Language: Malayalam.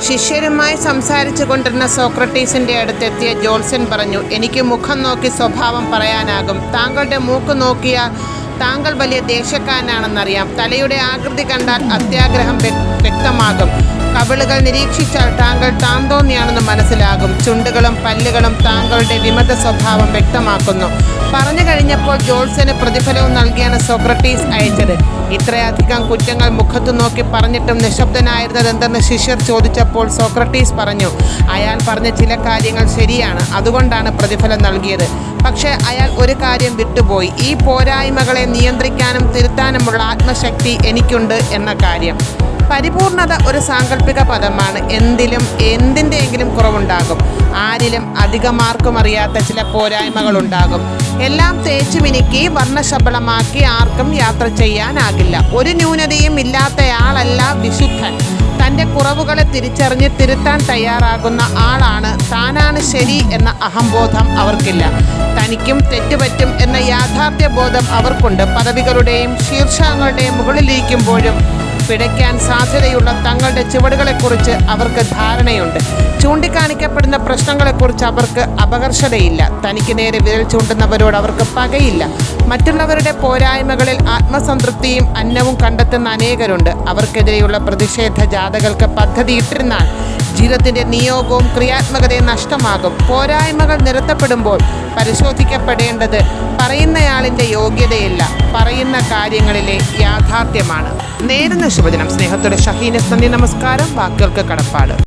ശിഷ്യരുമായി സംസാരിച്ചു കൊണ്ടിരുന്ന സോക്രട്ടീസിന്റെ അടുത്തെത്തിയ ജോത്സ്യൻ പറഞ്ഞു, എനിക്ക് മുഖം നോക്കി സ്വഭാവം പറയാനാകും. താങ്കളുടെ മൂക്ക് നോക്കിയാൽ താങ്കൾ വലിയ ദേശക്കാരനാണെന്നറിയാം. തലയുടെ ആകൃതി കണ്ടാൽ അത്യാഗ്രഹം വ്യക്തമാകും. കവിളുകൾ നിരീക്ഷിച്ചാൽ താങ്കൾ താന്തോന്നിയാണെന്ന് മനസ്സിലാകും. ചുണ്ടുകളും പല്ലുകളും താങ്കളുടെ വിമത സ്വഭാവം വ്യക്തമാക്കുന്നു. പറഞ്ഞു കഴിഞ്ഞപ്പോൾ ജോത്സ്യന് പ്രതിഫലവും നൽകിയാണ് സോക്രട്ടീസ് അയച്ചത്. ഇത്രയധികം കുറ്റങ്ങൾ മുഖത്തു നോക്കി പറഞ്ഞിട്ടും നിശബ്ദനായിരുന്നത് എന്തെന്ന് ശിഷ്യർ ചോദിച്ചപ്പോൾ സോക്രട്ടീസ് പറഞ്ഞു, അയാൾ പറഞ്ഞ ചില കാര്യങ്ങൾ ശരിയാണ്, അതുകൊണ്ടാണ് പ്രതിഫലം നൽകിയത്. പക്ഷേ അയാൾ ഒരു കാര്യം വിട്ടുപോയി, ഈ പോരായ്മകളെ നിയന്ത്രിക്കാനും തിരുത്താനുമുള്ള ആത്മശക്തി എനിക്കുണ്ട് എന്ന കാര്യം. പരിപൂർണത ഒരു സാങ്കല്പിക പദമാണ്. എന്തിൻ്റെയെങ്കിലും കുറവുണ്ടാകും. ആരിലും അധികമാർക്കും അറിയാത്ത ചില പോരായ്മകളുണ്ടാകും. എല്ലാം തേച്ചു മിനുക്കി വർണ്ണശബളമാക്കി ആർക്കും യാത്ര ചെയ്യാനാകില്ല. ഒരു ന്യൂനതയും ഇല്ലാത്തയാളല്ല വിശുദ്ധൻ. തൻ്റെ കുറവുകളെ തിരിച്ചറിഞ്ഞ് തിരുത്താൻ തയ്യാറാകുന്ന ആളാണ്. താനാണ് ശരി എന്ന അഹംബോധം അവർക്കില്ല. തനിക്കും തെറ്റുപറ്റും എന്ന യാഥാർത്ഥ്യബോധം അവർക്കുണ്ട്. പദവികളുടെയും ശീർഷങ്ങളുടെയും മുകളിലിരിക്കുമ്പോഴും പിഴയ്ക്കാൻ സാധ്യതയുള്ള തങ്ങളുടെ ചുവടുകളെക്കുറിച്ച് അവർക്ക് ധാരണയുണ്ട്. ചൂണ്ടിക്കാണിക്കപ്പെടുന്ന പ്രശ്നങ്ങളെക്കുറിച്ച് അവർക്ക് അപകർഷതയില്ല. തനിക്ക് നേരെ വിരൽ ചൂണ്ടുന്നവരോട് അവർക്ക് പകയില്ല. മറ്റുള്ളവരുടെ പോരായ്മകളിൽ ആത്മസംതൃപ്തിയും അന്നവും കണ്ടെത്തുന്ന അനേകരുണ്ട്. അവർക്കെതിരെയുള്ള പ്രതിഷേധ ജാഥകൾക്ക് പദ്ധതിയിട്ടിരുന്നാൽ ജീവിതത്തിൻ്റെ നിയോഗവും ക്രിയാത്മകതയും നഷ്ടമാകും. പോരായ്മകൾ നിരത്തപ്പെടുമ്പോൾ പരിശോധിക്കപ്പെടേണ്ടത് പറയുന്നയാളിൻ്റെ യോഗ്യതയല്ല, പറയുന്ന കാര്യങ്ങളിലെ യാഥാർത്ഥ്യമാണ്. നേരുന്ന ശുഭദിനം. സ്നേഹത്തോടെ ഷഹീന. നന്ദി, നമസ്കാരം. വാക്കുകൾക്ക് കടപ്പാട്.